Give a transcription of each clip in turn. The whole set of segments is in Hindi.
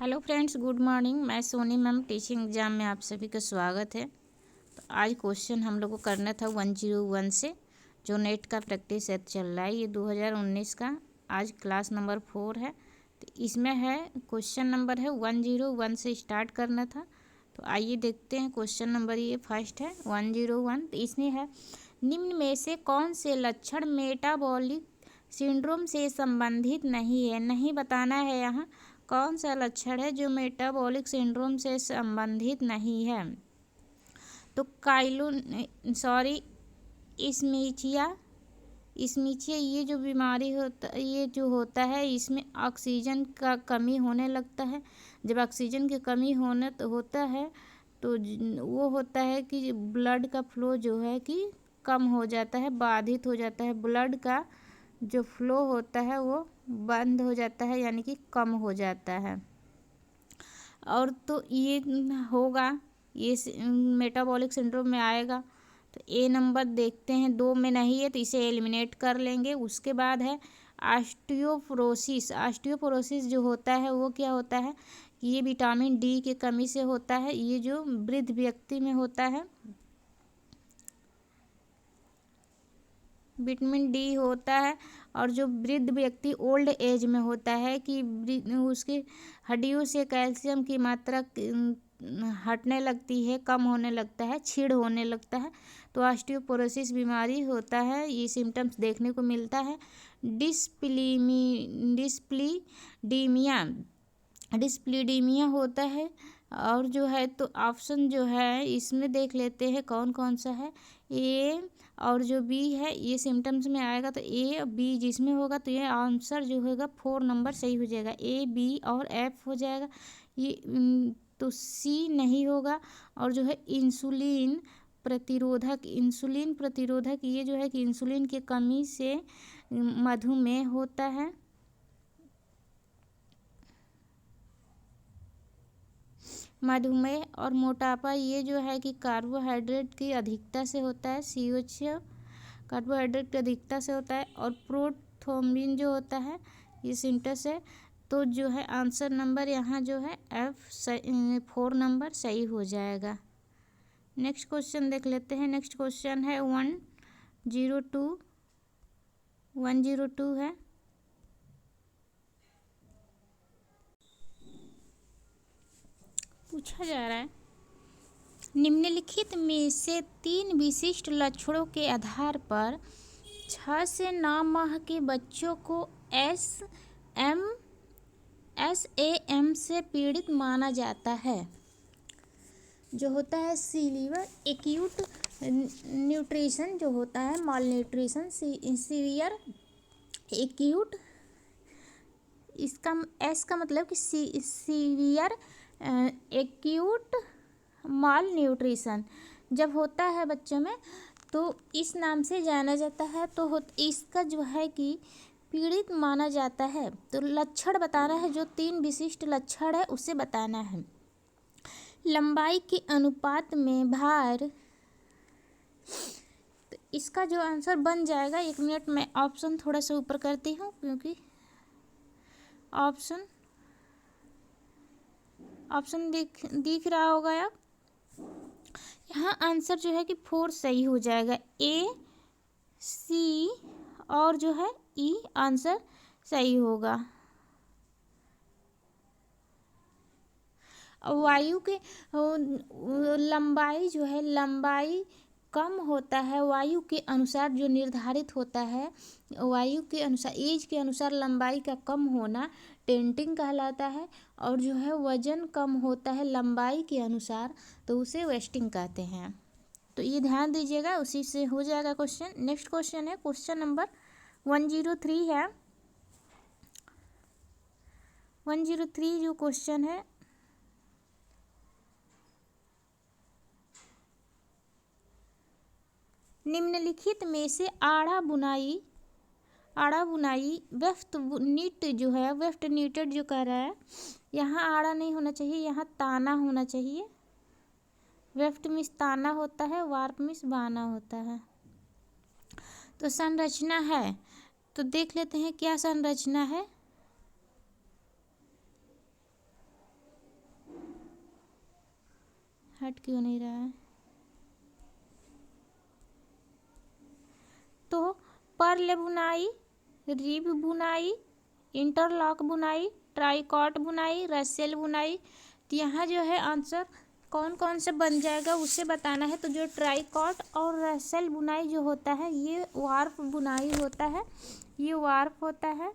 Hello friends, good morning. मैं सोनी मैम, टीचिंग एग्जाम में आप सभी का स्वागत है। तो आज क्वेश्चन हम लोग को करना था 101 से, जो नेट का प्रैक्टिस सेट चल रहा है। ये 2019 का आज क्लास नंबर 4 है। तो इसमें है क्वेश्चन नंबर है 101 से स्टार्ट करना था। तो आइए देखते हैं। क्वेश्चन नंबर ये फर्स्ट है 101। तो इसमें है, निम्न में से कौन से लक्षण मेटाबॉलिक सिंड्रोम से संबंधित नहीं है। नहीं बताना है यहाँ कौन सा लक्षण है जो मेटाबॉलिक सिंड्रोम से संबंधित नहीं है। तो इसमीचिया इसमीचिया ये जो बीमारी ये जो होता है, इसमें ऑक्सीजन का कमी होने लगता है। जब ऑक्सीजन की कमी होता है तो वो होता है कि ब्लड का फ्लो जो है कि कम हो जाता है, बाधित हो जाता है। ब्लड का जो फ्लो होता है वो बंद हो जाता है, यानी कि कम हो जाता है। और तो ये होगा, ये मेटाबॉलिक सिंड्रोम में आएगा। तो ए नंबर देखते हैं, 2 में नहीं है तो इसे एलिमिनेट कर लेंगे। उसके बाद है ऑस्टियोपोरोसिस। ऑस्टियोपोरोसिस जो होता है वो क्या होता है, ये विटामिन डी की कमी से होता है। ये जो वृद्ध व्यक्ति में होता है, विटामिन डी होता है। और जो वृद्ध व्यक्ति ओल्ड एज में होता है कि उसकी हड्डियों से कैल्शियम की मात्रा हटने लगती है, कम होने लगता है, क्षीण होने लगता है। तो ऑस्टियोपोरोसिस बीमारी होता है। ये सिम्टम्स देखने को मिलता है। डिस्प्लीडीमिया होता है। और जो है तो ऑप्शन जो है इसमें देख लेते हैं कौन कौन सा है। ए और जो बी है ये सिम्टम्स में आएगा। तो ए और बी जिसमें होगा तो ये आंसर जो होगा 4 नंबर सही हो जाएगा। ए, बी और एफ हो जाएगा। ये तो सी नहीं होगा। और जो है इंसुलिन प्रतिरोधक ये जो है कि इंसुलिन की कमी से मधुमेह होता है। मधुमेह और मोटापा ये जो है कि कार्बोहाइड्रेट की अधिकता से होता है। CO कार्बोहाइड्रेट की अधिकता से होता है। और प्रोथ्रोम्बिन जो होता है ये सिम्टम्स है। तो जो है आंसर नंबर यहाँ जो है F 4 नंबर सही हो जाएगा। नेक्स्ट क्वेश्चन देख लेते हैं। नेक्स्ट क्वेश्चन है 102 है। पूछा जा रहा है, निम्नलिखित में से 3 विशिष्ट लक्षणों के आधार पर 6 से 9 माह के बच्चों को SAM से पीड़ित माना जाता है। जो होता है सीवियर एक्यूट न्यूट्रिशन जो होता है, माल न्यूट्रिशन, सीवियर एक्यूट, इसका एस का मतलब कि सीवियर एक्यूट माल न्यूट्रिशन जब होता है बच्चों में तो इस नाम से जाना जाता है। तो इसका जो है कि पीड़ित माना जाता है। तो लक्षण बताना है, जो 3 विशिष्ट लक्षण है उसे बताना है। लंबाई के अनुपात में भार, तो इसका जो आंसर बन जाएगा, 1 मिनट में ऑप्शन थोड़ा सा ऊपर करती हूँ क्योंकि ऑप्शन दिख रहा होगा आप। यहाँ आंसर जो है कि 4 सही हो जाएगा। A, C और जो है E आंसर सही होगा। वायु के लंबाई जो है, लंबाई कम होता है वायु के अनुसार, जो निर्धारित होता है वायु के अनुसार, एज के अनुसार लंबाई का कम होना टेंटिंग कहलाता है। और जो है वजन कम होता है लंबाई के अनुसार, तो उसे वेस्टिंग कहते हैं। तो ये ध्यान दीजिएगा, उसी से हो जाएगा क्वेश्चन। नेक्स्ट क्वेश्चन है क्वेश्चन नंबर 103 है। 103 जो क्वेश्चन है, निम्नलिखित में से आड़ा बुनाई वेफ्ट नीट जो है, वेफ्ट नीटेड जो कह रहा है, यहाँ आड़ा नहीं होना चाहिए, यहाँ ताना होना चाहिए। वेफ्ट मिस ताना होता है, वार्प मिस बाना होता है। तो संरचना है, तो देख लेते हैं क्या संरचना है। क्यों नहीं रहा है? तो पर्ल बुनाई, रिब बुनाई, इंटरलॉक बुनाई, ट्राइकॉट बुनाई, रसेल बुनाई। तो यहाँ जो है आंसर कौन कौन से बन जाएगा उसे बताना है। तो जो ट्राइकॉट और रसेल बुनाई जो होता है ये वार्प बुनाई होता है, ये वार्प होता है,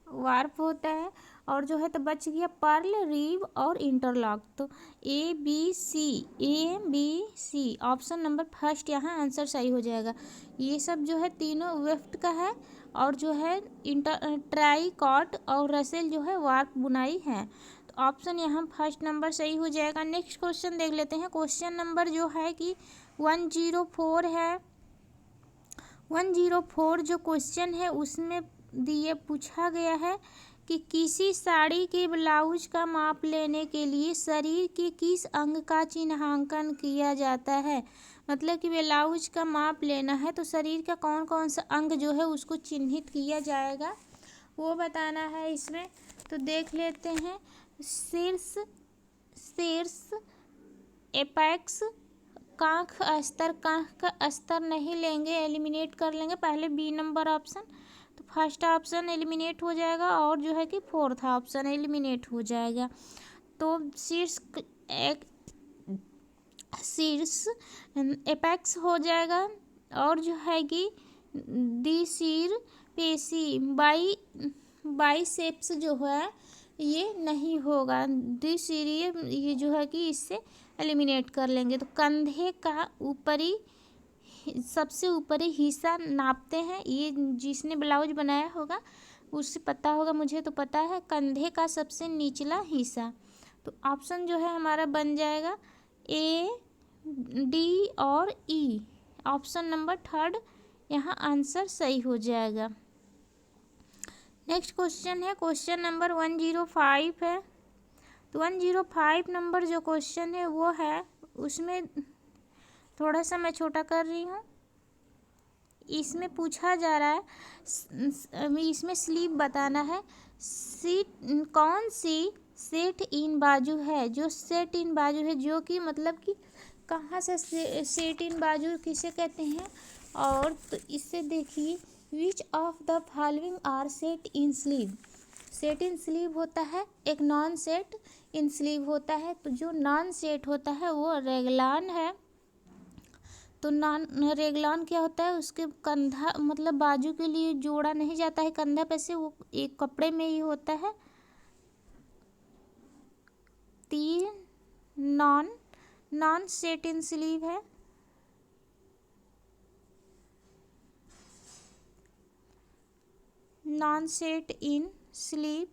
वार्प होता है। और जो है तो बच गया पर्ल, रीब और इंटरलॉक। तो A B C option number first यहाँ आंसर सही हो जाएगा। ये सब जो है तीनों वेफ्ट का है और जो है ट्राइकॉट और रसेल जो है वार्प बुनाई है। तो ऑप्शन यहाँ फर्स्ट नंबर सही हो जाएगा। नेक्स्ट क्वेश्चन देख लेते हैं। क्वेश्चन नंबर जो है कि 104 है। 104 जो क्वेश्चन है उसमें दिए पूछा गया है कि किसी साड़ी के ब्लाउज का माप लेने के लिए शरीर के किस अंग का चिन्हांकन किया जाता है। मतलब कि ब्लाउज का माप लेना है तो शरीर का कौन कौन सा अंग जो है उसको चिन्हित किया जाएगा वो बताना है इसमें। तो देख लेते हैं। शीर्ष, एपेक्स, कांख अस्तर। कांख का अस्तर नहीं लेंगे, एलिमिनेट कर लेंगे पहले बी नंबर ऑप्शन। तो फर्स्ट ऑप्शन एलिमिनेट हो जाएगा और जो है कि फोर्थ ऑप्शन एलिमिनेट हो जाएगा। तो शीर्ष एपेक्स हो जाएगा और जो है कि दी सिर पेशी बाइसेप्स जो है ये नहीं होगा। दी सिर ये जो है कि इससे एलिमिनेट कर लेंगे। तो कंधे का ऊपरी सबसे ऊपरी हिस्सा नापते हैं, ये जिसने ब्लाउज बनाया होगा उससे पता होगा, मुझे तो पता है कंधे का सबसे निचला हिस्सा। तो ऑप्शन जो है हमारा बन जाएगा ए, डी और ई। ऑप्शन नंबर थर्ड यहाँ आंसर सही हो जाएगा। नेक्स्ट क्वेश्चन है क्वेश्चन नंबर 105 है। तो 105 नंबर जो क्वेश्चन है वो है, उसमें थोड़ा सा मैं छोटा कर रही हूँ। इसमें पूछा जा रहा है, इसमें स्लीप बताना है। कौन सी सेट इन बाजू है, जो सेट इन बाजू है, जो कि मतलब कि कहाँ से सेट इन बाजू किसे कहते हैं। और तो इससे देखिए which of the following are set in sleeve. Set in sleeve होता है, एक नॉन सेट इन स्लीव होता है। तो जो नॉन सेट होता है वो रेगलान है। तो नॉन रेगलान क्या होता है, उसके कंधा मतलब बाजू के लिए जोड़ा नहीं जाता है कंधा पे से, वो एक कपड़े में ही होता है। तीन नॉन सेट इन स्लीव है। Non set in sleeve.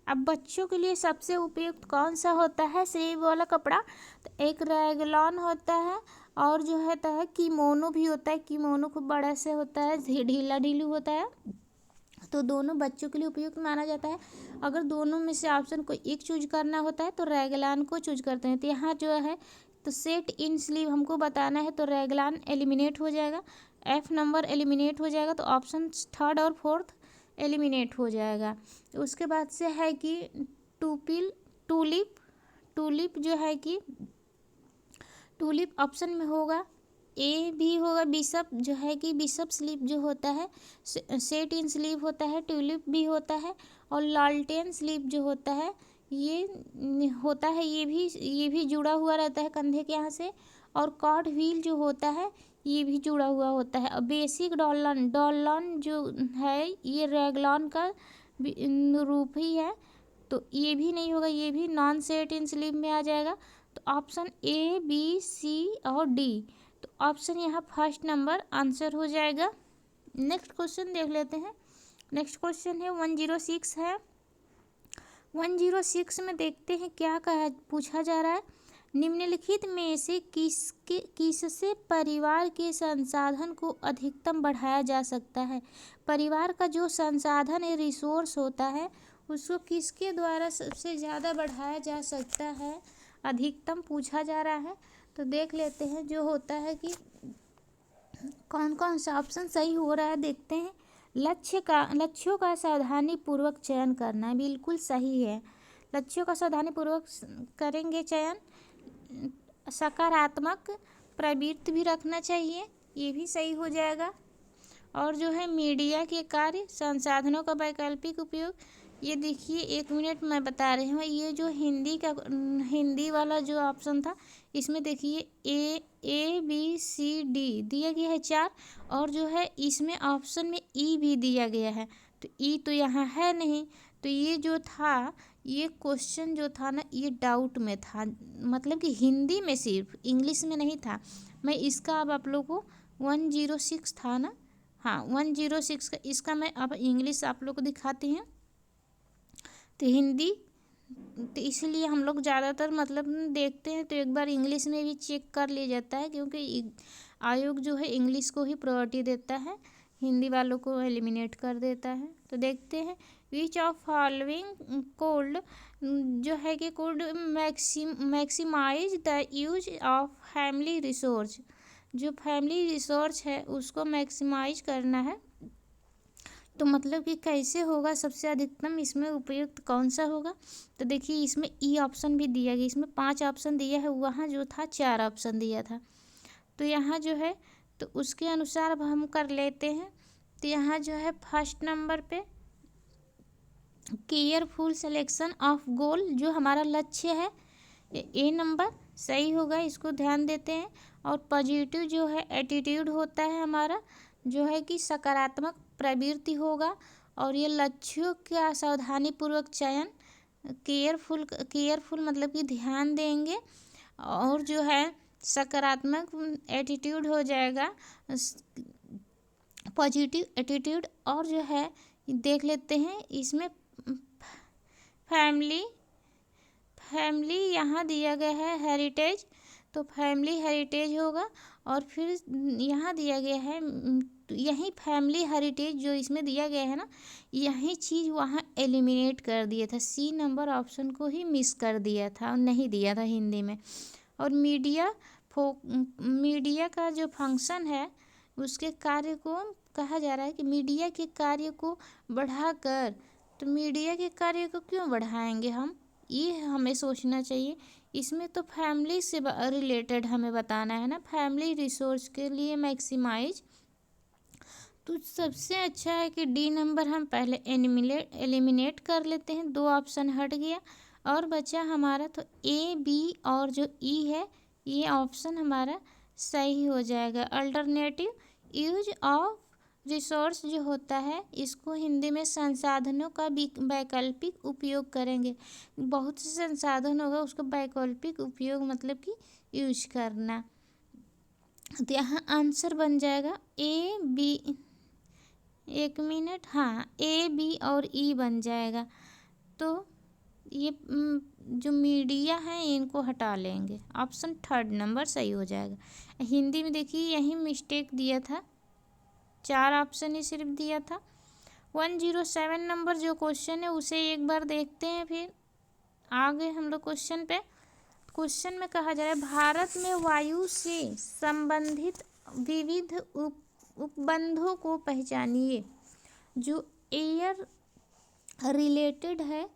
अब बच्चों के लिए सबसे उपयुक्त कौन सा होता है स्लीव वाला कपड़ा। तो एक रेगलॉन होता है और जो होता है किमोनो भी होता है। किमोनो खूब बड़ा से होता है, ढीला ढीलू होता है। तो दोनों बच्चों के लिए उपयुक्त माना जाता है। अगर दोनों में से ऑप्शन कोई एक चूज करना होता है तो रेगलान को चूज करते हैं। तो यहाँ जो है तो सेट इन स्लीव हमको बताना है तो रेगलान एलिमिनेट हो जाएगा, एफ नंबर एलिमिनेट हो जाएगा। तो ऑप्शन थर्ड और फोर्थ एलिमिनेट हो जाएगा। उसके बाद से है कि टूलिप जो है कि टूलिप ऑप्शन में होगा, ए भी होगा। बिशप जो है कि बिशप स्लीव जो होता है सेट इन स्लीव होता है, ट्यूलिप भी होता है। और लालटेन स्लीव जो होता है ये होता है, ये भी जुड़ा हुआ रहता है कंधे के यहाँ से। और कॉर्ड व्हील जो होता है ये भी जुड़ा हुआ होता है। और बेसिक डॉलन जो है ये रेगलॉन का रूप ही है। तो ये भी नहीं होगा, ये भी नॉन सेट इन स्लीव में आ जाएगा। तो ऑप्शन ए, बी, सी और डी। तो ऑप्शन यहाँ फर्स्ट नंबर आंसर हो जाएगा। नेक्स्ट क्वेश्चन देख लेते हैं। नेक्स्ट क्वेश्चन है 106 है। 106 में देखते हैं क्या पूछा जा रहा है। निम्नलिखित में से किससे परिवार के संसाधन को अधिकतम बढ़ाया जा सकता है। परिवार का जो संसाधन है, रिसोर्स होता है, उसको किसके द्वारा सबसे ज़्यादा बढ़ाया जा सकता है, अधिकतम पूछा जा रहा है। तो देख लेते हैं जो होता है कि कौन कौन सा ऑप्शन सही हो रहा है देखते हैं। लक्ष्यों का सावधानी पूर्वक चयन करना बिल्कुल सही है। लक्ष्यों का सावधानी पूर्वक करेंगे चयन। सकारात्मक प्रवृत्ति भी रखना चाहिए, ये भी सही हो जाएगा। और जो है मीडिया के कार्य संसाधनों का वैकल्पिक उपयोग, ये देखिए 1 मिनट मैं बता रही हूँ। ये जो हिंदी वाला जो ऑप्शन था, इसमें देखिए ए बी सी डी दिया गया है 4, और जो है इसमें ऑप्शन में ई भी दिया गया है, तो ई तो यहाँ है नहीं। तो ये जो था, ये क्वेश्चन जो था ना, ये डाउट में था, मतलब कि हिंदी में सिर्फ, इंग्लिश में नहीं था। मैं इसका अब आप लोग को 106 था ना, हाँ 106 का, इसका मैं अब इंग्लिश आप लोग को दिखाती हूँ। तो हिंदी, तो इसलिए हम लोग ज़्यादातर मतलब देखते हैं तो एक बार इंग्लिश में भी चेक कर लिया जाता है, क्योंकि आयोग जो है इंग्लिश को ही प्रायोरिटी देता है, हिंदी वालों को एलिमिनेट कर देता है। तो देखते हैं, विच ऑफ फॉलोइंग कोड जो है कि code maximise the use of family resource, जो फैमिली रिसोर्स है उसको मैक्सिमाइज करना है। तो मतलब कि कैसे होगा, सबसे अधिकतम इसमें उपयुक्त कौन सा होगा। तो देखिए इसमें ई ऑप्शन भी दिया गया, इसमें 5 ऑप्शन दिया है, वहाँ जो था 4 ऑप्शन दिया था। तो यहाँ जो है, तो उसके अनुसार अब हम कर लेते हैं। तो यहाँ जो है फर्स्ट नंबर पे केयरफुल सिलेक्शन ऑफ गोल, जो हमारा लक्ष्य है, ए नंबर सही होगा, इसको ध्यान देते हैं। और पॉजिटिव जो है एटीट्यूड होता है हमारा, जो है कि सकारात्मक प्रवृत्ति होगा। और ये लक्ष्यों का सावधानीपूर्वक चयन, केयरफुल मतलब कि ध्यान देंगे। और जो है सकारात्मक एटीट्यूड हो जाएगा, पॉजिटिव एटीट्यूड। और जो है देख लेते हैं इसमें फैमिली यहाँ दिया गया है हेरिटेज, तो फैमिली हेरिटेज होगा। और फिर यहाँ दिया गया है, यही फैमिली हेरिटेज जो इसमें दिया गया है ना, यही चीज़ वहाँ एलिमिनेट कर दिया था, सी नंबर ऑप्शन को ही मिस कर दिया था और नहीं दिया था हिंदी में। और मीडिया का जो फंक्शन है, उसके कार्य को कहा जा रहा है कि मीडिया के कार्य को बढ़ाकर, तो मीडिया के कार्य को क्यों बढ़ाएंगे हम, ये हमें सोचना चाहिए। इसमें तो फैमिली से रिलेटेड हमें बताना है ना, फैमिली रिसोर्स के लिए मैक्सिमाइज। तो सबसे अच्छा है कि डी नंबर हम पहले एलिमिनेट कर लेते हैं, 2 ऑप्शन हट गया और बचा हमारा तो ए बी, और जो ई है ये ऑप्शन हमारा सही हो जाएगा। अल्टरनेटिव यूज ऑफ रिसोर्स जो होता है, इसको हिंदी में संसाधनों का वैकल्पिक उपयोग करेंगे। बहुत से संसाधन होगा, उसका वैकल्पिक उपयोग मतलब कि यूज करना। तो यहाँ आंसर बन जाएगा ए बी, 1 मिनट, हाँ ए बी और ई बन जाएगा। तो ये जो मीडिया है इनको हटा लेंगे, ऑप्शन 3rd नंबर सही हो जाएगा। हिंदी में देखिए यही मिस्टेक दिया था, 4 ऑप्शन ही सिर्फ दिया था। 107 नंबर जो क्वेश्चन है उसे एक बार देखते हैं, फिर आगे हम लोग क्वेश्चन पे। क्वेश्चन में कहा जा रहा है, भारत में वायु से संबंधित विविध उपबंधों को पहचानिए। जो एयर रिलेटेड है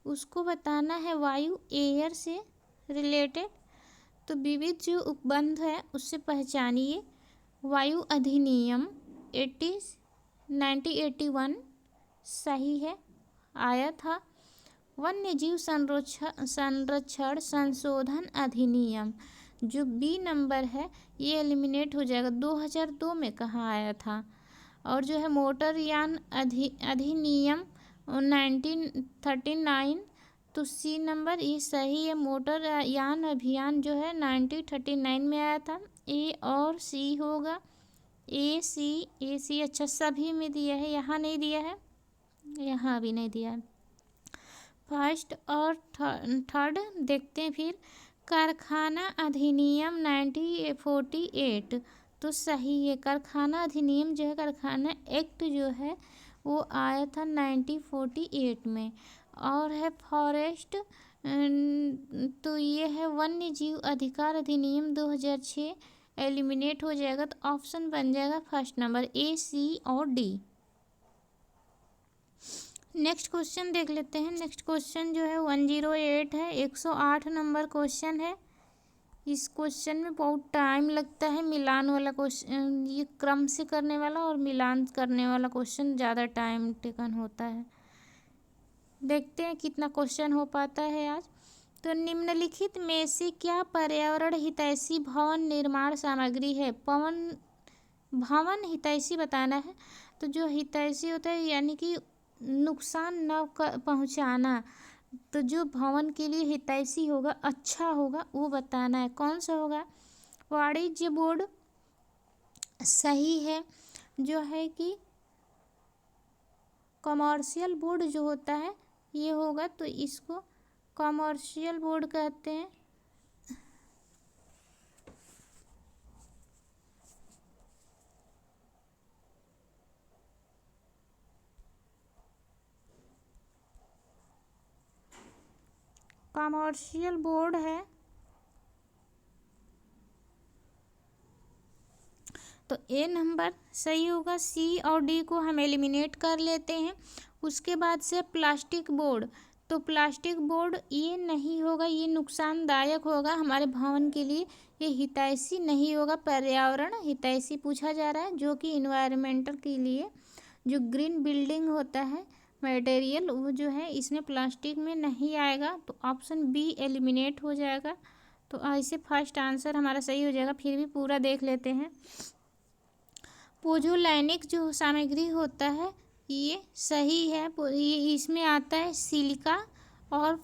उसको बताना है, वायु एयर से रिलेटेड। तो विविध जो उपबंध है उससे पहचानिए। वायु अधिनियम 1981 सही है, आया था। वन्यजीव संरक्षण संशोधन अधिनियम जो बी नंबर है ये एलिमिनेट हो जाएगा, 2002 में कहाँ आया था। और जो है मोटर यान अधिनियम 1939, तो सी नंबर ये सही है। मोटर यान अभियान जो है 1939 में आया था, ए और सी होगा, ए सी। अच्छा सभी में दिया है, यहाँ नहीं दिया है, यहाँ भी नहीं दिया है। फर्स्ट और थर्ड देखते हैं फिर। कारखाना अधिनियम 1948 तो सही है। कारखाना अधिनियम जो है, कारखाना एक्ट जो है वो आया था 1948 में। और है फॉरेस्ट, तो ये है वन्य जीव अधिकार अधिनियम 2006 एलिमिनेट हो जाएगा तो ऑप्शन बन जाएगा फर्स्ट नंबर ए, सी और डी। नेक्स्ट क्वेश्चन देख लेते हैं। नेक्स्ट क्वेश्चन जो है 108 है, 108 नंबर क्वेश्चन है। इस क्वेश्चन में बहुत टाइम लगता है। मिलान वाला क्वेश्चन, ये क्रम से करने वाला और मिलान करने वाला क्वेश्चन ज़्यादा टाइम टेकन होता है। देखते हैं कितना क्वेश्चन हो पाता है आज। तो निम्नलिखित में से क्या पर्यावरण हितैषी भवन निर्माण सामग्री है? भवन हितैषी बताना है। तो जो हितैषी होता है यानी कि नुकसान न पहुंचाना, तो जो भवन के लिए हितैषी होगा, अच्छा होगा, वो बताना है। कौन सा होगा? वाणिज्य बोर्ड सही है। जो है कि कमर्शियल बोर्ड जो होता है ये होगा, तो इसको कमर्शियल बोर्ड कहते हैं। कमर्शियल बोर्ड है। तो ए नंबर सही होगा। सी और डी को हम एलिमिनेट कर लेते हैं। उसके बाद से प्लास्टिक बोर्ड, तो प्लास्टिक बोर्ड ये नहीं होगा, ये नुकसानदायक होगा हमारे भवन के लिए, ये हितैषी नहीं होगा। पर्यावरण हितैषी पूछा जा रहा है, जो कि इन्वायरमेंटल के लिए जो ग्रीन बिल्डिंग होता है मटेरियल, वो जो है इसमें प्लास्टिक में नहीं आएगा। तो ऑप्शन बी एलिमिनेट हो जाएगा। तो ऐसे फर्स्ट आंसर हमारा सही हो जाएगा। फिर भी पूरा देख लेते हैं। पोजोलैनिक जो सामग्री होता है ये सही है। ये इसमें आता है सिलिका और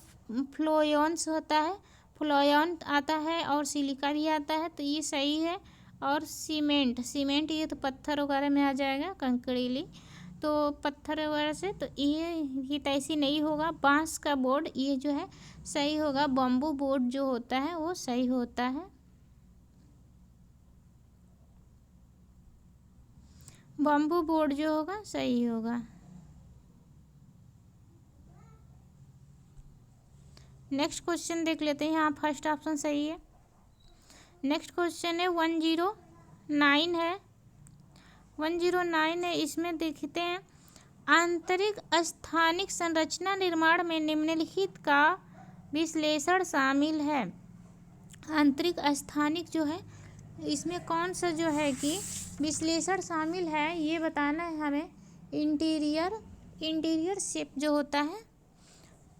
फ्लोयंस होता है, फ्लोयन आता है और सिलिका भी आता है, तो ये सही है। और सीमेंट ये तो पत्थर वगैरह में आ जाएगा, कंकरीली, तो पत्थर वगैरह से, तो ये हितैषी नहीं होगा। बांस का बोर्ड ये जो है सही होगा। बम्बू बोर्ड जो होता है वो सही होता है। बम्बू बोर्ड जो होगा सही होगा। नेक्स्ट क्वेश्चन देख लेते हैं। यहाँ फर्स्ट ऑप्शन सही है। नेक्स्ट क्वेश्चन है 109 है। 109 है, इसमें देखते हैं आंतरिक स्थानिक संरचना निर्माण में निम्नलिखित का विश्लेषण शामिल है। आंतरिक स्थानिक जो है इसमें कौन सा जो है कि विश्लेषण शामिल है, ये बताना है हमें। इंटीरियर शेप जो होता है,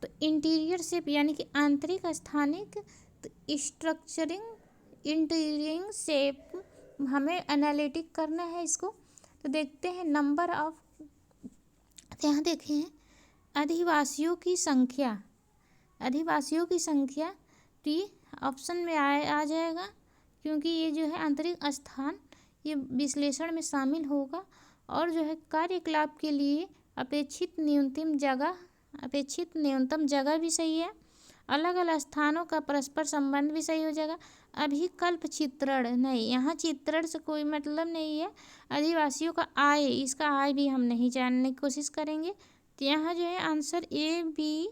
तो इंटीरियर शेप यानी कि आंतरिक स्थानिक, तो स्ट्रक्चरिंग इंटीरियर शेप हमें एनालिटिक करना है इसको। तो देखते हैं नंबर ऑफ, तो यहाँ देखें अधिवासियों की संख्या, तो ये ऑप्शन में आ जाएगा, क्योंकि ये जो है आंतरिक स्थान ये विश्लेषण में शामिल होगा। और जो है कार्यकलाप के लिए अपेक्षित न्यूनतम जगह भी सही है। अलग अलग स्थानों का परस्पर संबंध भी सही हो जाएगा। अभिकल्प चित्रण नहीं, यहाँ चित्रण से कोई मतलब नहीं है। आदिवासियों का आय, इसका आय भी हम नहीं जानने की कोशिश करेंगे। तो यहाँ जो है आंसर ए, बी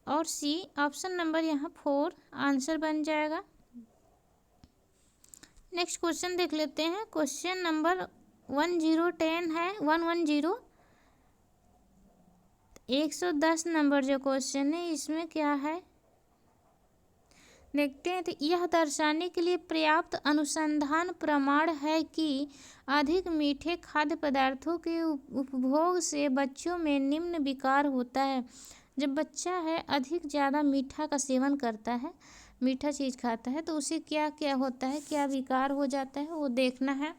और सी, ऑप्शन नंबर यहाँ 4 आंसर बन जाएगा। नेक्स्ट क्वेश्चन देख लेते हैं। क्वेश्चन नंबर 1010 है, 110, 110 नंबर जो क्वेश्चन है इसमें क्या है देखते हैं। तो यह दर्शाने के लिए पर्याप्त अनुसंधान प्रमाण है कि अधिक मीठे खाद्य पदार्थों के उपभोग से बच्चों में निम्न विकार होता है। जब बच्चा है अधिक ज़्यादा मीठा का सेवन करता है, मीठा चीज़ खाता है, तो उसे क्या क्या होता है, क्या विकार हो जाता है, वो देखना है।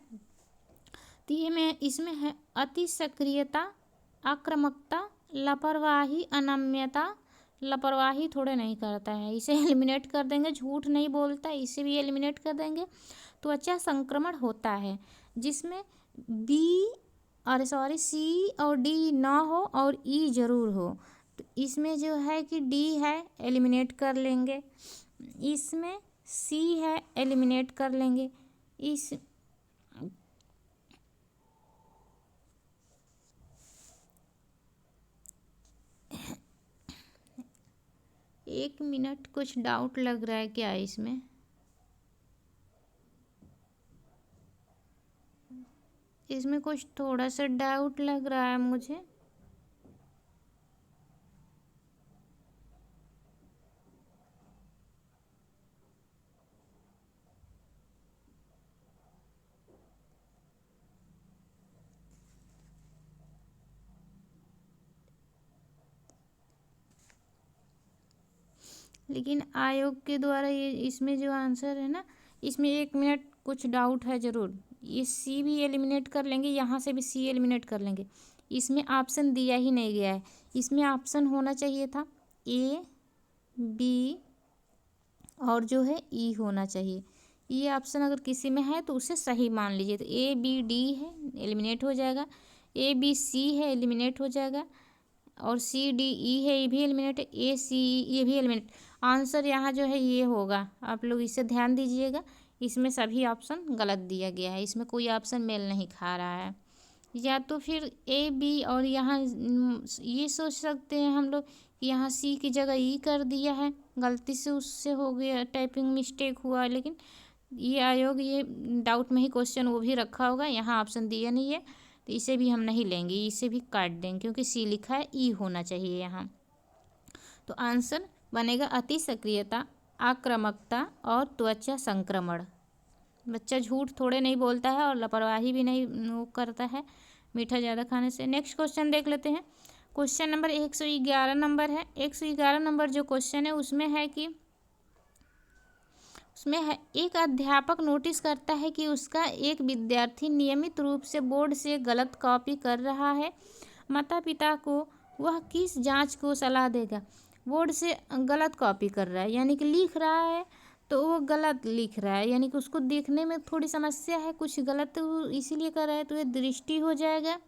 तो ये में इसमें है अति सक्रियता, आक्रामकता, लापरवाही, अनम्यता। लापरवाही थोड़े नहीं करता है, इसे एलिमिनेट कर देंगे। झूठ नहीं बोलता, इसे भी एलिमिनेट कर देंगे। त्वचा संक्रमण होता है, जिसमें सी और डी ना हो और ई जरूर हो। तो इसमें जो है कि डी है, एलिमिनेट कर लेंगे। इसमें सी है, एलिमिनेट कर लेंगे। इस एक मिनट, कुछ डाउट लग रहा है क्या इसमें। इसमें कुछ थोड़ा सा डाउट लग रहा है मुझे। लेकिन आयोग के द्वारा ये इसमें जो आंसर है ना, इसमें 1 मिनट कुछ डाउट है ज़रूर। ये सी भी एलिमिनेट कर लेंगे, यहाँ से भी सी एलिमिनेट कर लेंगे। इसमें ऑप्शन दिया ही नहीं गया है। इसमें ऑप्शन होना चाहिए था ए, बी और जो है ई होना चाहिए। ये ऑप्शन अगर किसी में है तो उसे सही मान लीजिए। तो ए बी डी है, एलिमिनेट हो जाएगा। ए बी सी है, एलिमिनेट हो जाएगा। और सी डी ई है, ये भी एलिमिनेट है। ए सी ई ये भी एलिमिनेट। आंसर यहाँ जो है ये होगा। आप लोग इसे ध्यान दीजिएगा, इसमें सभी ऑप्शन गलत दिया गया है। इसमें कोई ऑप्शन मेल नहीं खा रहा है। या तो फिर ए बी और यहाँ ये सोच सकते हैं हम लोग कि यहाँ सी की जगह ई कर दिया है, गलती से उससे हो गया, टाइपिंग मिस्टेक हुआ। लेकिन ये आयोग ये डाउट में ही क्वेश्चन वो भी रखा होगा, यहाँ ऑप्शन दिया नहीं है तो इसे भी हम नहीं लेंगे, इसे भी काट देंगे क्योंकि सी लिखा है, ई होना चाहिए यहाँ। तो आंसर बनेगा अति सक्रियता, आक्रामकता और त्वचा संक्रमण। बच्चा झूठ थोड़े नहीं बोलता है और लापरवाही भी नहीं वो करता है मीठा ज़्यादा खाने से। नेक्स्ट क्वेश्चन देख लेते हैं। क्वेश्चन नंबर 111 नंबर है। 111 नंबर जो क्वेश्चन है उसमें है कि उसमें है एक अध्यापक नोटिस करता है कि उसका एक विद्यार्थी नियमित रूप से बोर्ड से गलत कॉपी कर रहा है। माता पिता को वह किस जांच को सलाह देगा? बोर्ड से गलत कॉपी कर रहा है, यानी कि लिख रहा है तो वो गलत लिख रहा है, यानी कि उसको देखने में थोड़ी समस्या है, कुछ गलत इसीलिए कर रहा है, तो ये दृष्टि हो जाएगा।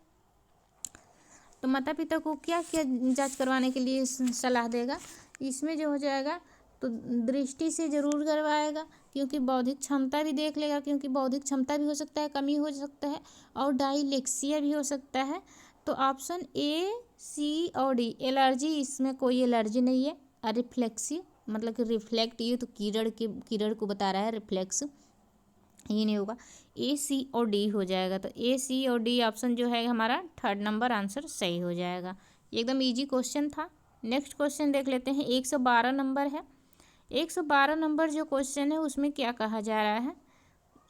तो माता पिता को क्या क्या जांच करवाने के लिए सलाह देगा? इसमें जो हो जाएगा तो दृष्टि से ज़रूर करवाएगा, क्योंकि बौद्धिक क्षमता भी देख लेगा, क्योंकि बौद्धिक क्षमता भी हो सकता है, कमी हो सकता है, और डायलेक्सिया भी हो सकता है। तो ऑप्शन ए, सी और डी। एलर्जी, इसमें कोई एलर्जी नहीं है। रिफ्लेक्सिव मतलब कि रिफ्लेक्ट, ये तो कीड़े को बता रहा है, रिफ्लेक्स ये नहीं होगा। ए, सी और डी हो जाएगा। तो ए, सी और डी ऑप्शन जो है हमारा 3rd नंबर आंसर सही हो जाएगा। एकदम इजी क्वेश्चन था। नेक्स्ट क्वेश्चन देख लेते हैं। 112 नंबर है। 112 नंबर जो क्वेश्चन है उसमें क्या कहा जा रहा है?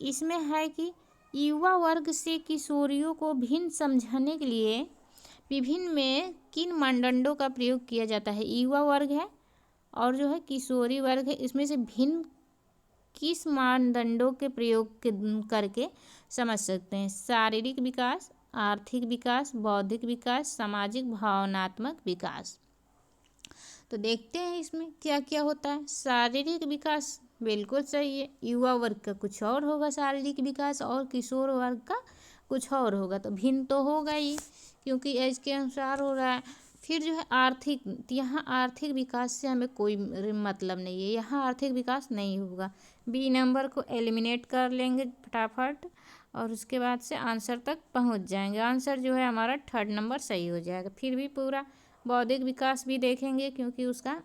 इसमें है कि युवा वर्ग से किशोरियों को भिन्न समझाने के लिए विभिन्न में किन मानदंडों का प्रयोग किया जाता है? युवा वर्ग है और जो है किशोरी वर्ग है, इसमें से भिन्न किस मानदंडों के प्रयोग करके समझ सकते हैं? शारीरिक विकास, आर्थिक विकास, बौद्धिक विकास, सामाजिक भावनात्मक विकास। तो देखते हैं इसमें क्या क्या होता है। शारीरिक विकास बिल्कुल सही है। युवा वर्ग का कुछ और होगा शारीरिक विकास, और किशोर वर्ग का कुछ और होगा, तो भिन्न तो होगा ही क्योंकि एज के अनुसार हो रहा है। फिर जो है आर्थिक, यहाँ आर्थिक विकास से हमें कोई मतलब नहीं है, यहाँ आर्थिक विकास नहीं होगा। बी नंबर को एलिमिनेट कर लेंगे फटाफट और उसके बाद से आंसर तक पहुँच जाएंगे। आंसर जो है हमारा 3rd नंबर सही हो जाएगा। फिर भी पूरा बौद्धिक विकास भी देखेंगे क्योंकि उसका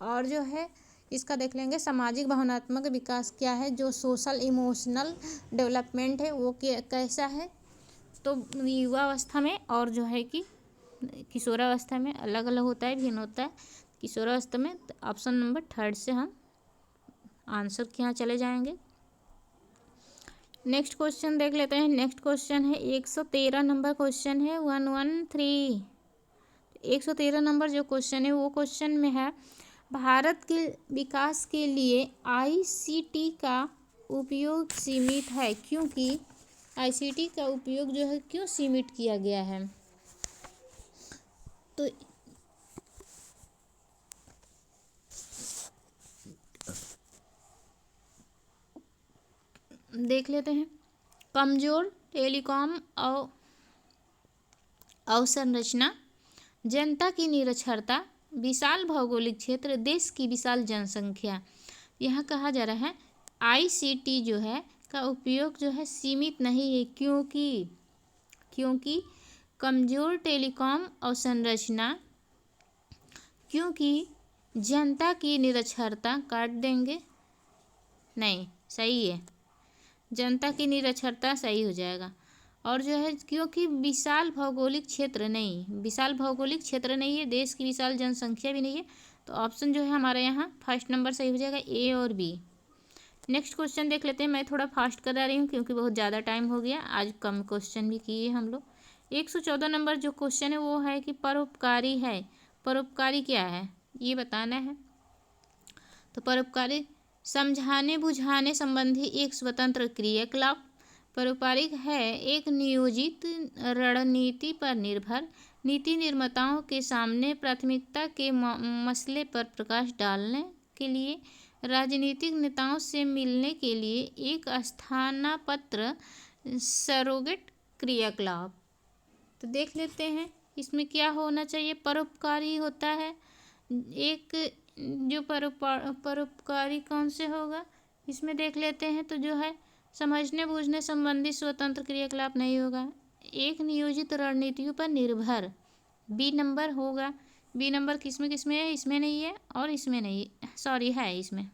और जो है इसका देख लेंगे सामाजिक भावनात्मक विकास क्या है, जो सोशल इमोशनल डेवलपमेंट है वो कैसा है। तो युवावस्था में और जो है कि किशोरावस्था में अलग अलग होता है, भिन्न होता है। किशोरावस्था में ऑप्शन नंबर 3rd से हम आंसर के यहाँ चले जाएंगे। नेक्स्ट क्वेश्चन देख लेते हैं। नेक्स्ट क्वेश्चन है 113 नंबर क्वेश्चन है 113। 113 नंबर जो क्वेश्चन है वो क्वेश्चन में है भारत के विकास के लिए आईसीटी का उपयोग सीमित है, क्योंकि आईसीटी का उपयोग जो है क्यों सीमित किया गया है? तो देख लेते हैं। कमजोर टेलीकॉम अवसंरचना, जनता की निरक्षरता, विशाल भौगोलिक क्षेत्र, देश की विशाल जनसंख्या। यहाँ कहा जा रहा है आईसीटी जो है का उपयोग जो है सीमित नहीं है, क्योंकि कमजोर टेलीकॉम अवसंरचना, क्योंकि जनता की निरक्षरता काट देंगे, नहीं, सही है। जनता की निरक्षरता सही हो जाएगा। और जो है क्योंकि विशाल भौगोलिक क्षेत्र नहीं है, देश की विशाल जनसंख्या भी नहीं है, तो ऑप्शन जो है हमारे यहाँ फर्स्ट नंबर सही हो जाएगा, ए और बी। नेक्स्ट क्वेश्चन देख लेते हैं। मैं थोड़ा फास्ट करा रही हूँ क्योंकि बहुत ज़्यादा टाइम हो गया, आज कम क्वेश्चन भी किए हम लोग। 114 नंबर जो क्वेश्चन है वो है कि परोपकारी है, परोपकारी क्या है ये बताना है। तो परोपकारी समझाने बुझाने संबंधी एक स्वतंत्र क्रियाकलाप। परोपकारिक है एक नियोजित रणनीति पर निर्भर नीति निर्माताओं के सामने प्राथमिकता के मसले पर प्रकाश डालने के लिए राजनीतिक नेताओं से मिलने के लिए एक स्थानापन्न सरोगेट क्रियाकलाप। तो देख लेते हैं इसमें क्या होना चाहिए। परोपकारी होता है एक जो परोपकारी कौन से होगा इसमें देख लेते हैं। तो जो है समझने बूझने संबंधी स्वतंत्र क्रियाकलाप नहीं होगा, एक नियोजित रणनीतियों पर निर्भर, बी नंबर होगा। बी नंबर किसमें है, इसमें नहीं है और इसमें नहीं, सॉरी है, इसमें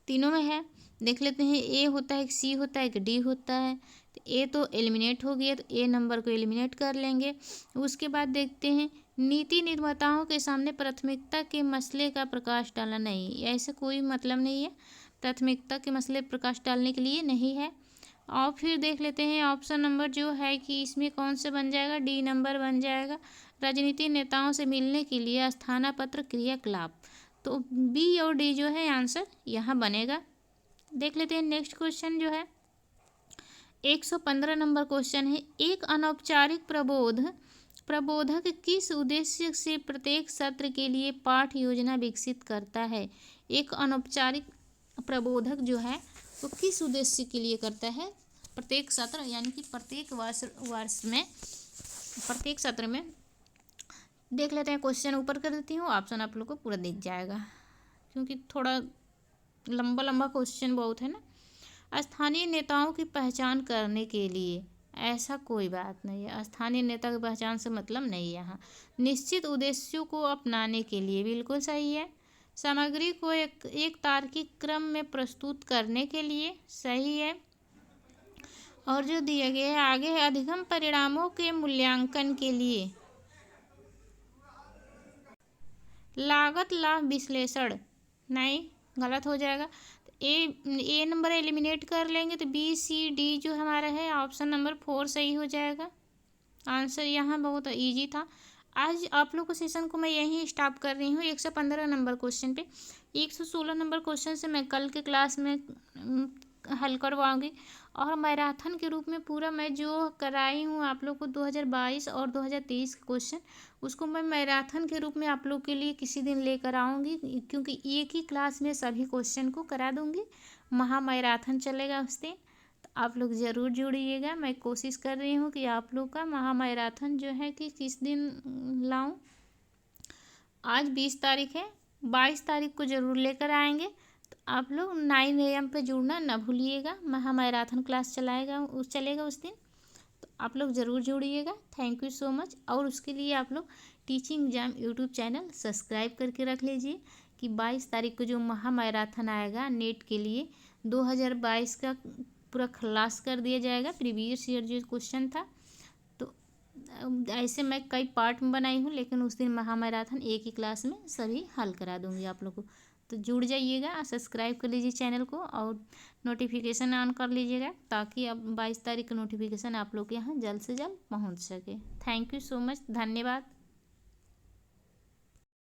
तीनों में है। देख लेते हैं ए होता है, एक सी होता है, एक डी होता है। तो ए तो एलिमिनेट हो गया, तो ए नंबर को एलिमिनेट कर लेंगे। उसके बाद देखते हैं नीति निर्माताओं के सामने प्राथमिकता के मसले का प्रकाश डालना, नहीं, ऐसे कोई मतलब नहीं है, प्राथमिकता के मसले प्रकाश डालने के लिए नहीं है। और फिर देख लेते हैं ऑप्शन नंबर जो है कि इसमें कौन से बन जाएगा, डी नंबर बन जाएगा, राजनीतिक नेताओं से मिलने के लिए स्थानापन्न क्रियाकलाप। तो बी और डी जो है आंसर यहाँ बनेगा। देख लेते हैं नेक्स्ट क्वेश्चन जो है 115 नंबर क्वेश्चन है। एक अनौपचारिक प्रबोधक किस उद्देश्य से प्रत्येक सत्र के लिए पाठ योजना विकसित करता है। एक अनौपचारिक प्रबोधक जो है वो किस उद्देश्य के लिए करता है, प्रत्येक सत्र यानी कि प्रत्येक वर्ष में प्रत्येक सत्र में। देख लेते हैं क्वेश्चन ऊपर कर देती हूँ, ऑप्शन आप लोग को पूरा दिख जाएगा क्योंकि थोड़ा लंबा क्वेश्चन बहुत है ना। स्थानीय नेताओं की पहचान करने के लिए, ऐसा कोई बात नहीं है, स्थानीय नेता की पहचान से मतलब नहीं है यहाँ। निश्चित उद्देश्यों को अपनाने के लिए, बिल्कुल सही है। सामग्री को एक तार्किक क्रम में प्रस्तुत करने के लिए, सही है। और जो दिया गया है आगे है अधिगम परिणामों के मूल्यांकन के लिए, लागत लाभ विश्लेषण, नहीं, गलत हो जाएगा। तो ए नंबर एलिमिनेट कर लेंगे तो बी सी डी जो हमारा है ऑप्शन नंबर 4 सही हो जाएगा। आंसर यहाँ बहुत इजी था। आज आप लोग को सेशन को मैं यहीं स्टॉप कर रही हूँ 115 नंबर क्वेश्चन पे। 116 नंबर क्वेश्चन से मैं कल के क्लास में हल करवाऊंगी और मैराथन के रूप में पूरा मैं जो कराई हूँ आप लोग को 2022 और 2023 के क्वेश्चन, उसको मैं मैराथन के रूप में आप लोग के लिए किसी दिन लेकर आऊँगी क्योंकि एक ही क्लास में सभी क्वेश्चन को करा दूँगी। महा मैराथन चलेगा उस दिन, तो आप लोग ज़रूर जुड़िएगा। मैं कोशिश कर रही हूँ कि आप लोग का महा मैराथन जो है कि किस दिन लाऊं। आज 20 तारीख है, 22 तारीख को ज़रूर लेकर आएंगे। तो आप लोग 9 AM पे जुड़ना ना भूलिएगा, महा मैराथन क्लास चलेगा उस दिन, तो आप लोग ज़रूर जुड़िएगा। Thank you so much. और उसके लिए आप लोग teaching exam YouTube channel subscribe करके रख लीजिए कि 22 तारीख को जो महा मैराथन आएगा नेट के लिए 2022 का पूरा खलास कर दिया जाएगा। प्रीवियस ईयर जो क्वेश्चन था, तो ऐसे मैं कई पार्ट में बनाई हूँ, लेकिन उस दिन महा मैराथन एक ही क्लास में सभी हल करा दूँगी आप लोग को। तो जुड़ जाइएगा, सब्सक्राइब कर लीजिए चैनल को और नोटिफिकेशन ऑन कर लीजिएगा ताकि अब 22 तारीख का नोटिफिकेशन आप लोग के यहाँ जल्द से जल्द पहुँच सके। थैंक यू सो मच, धन्यवाद।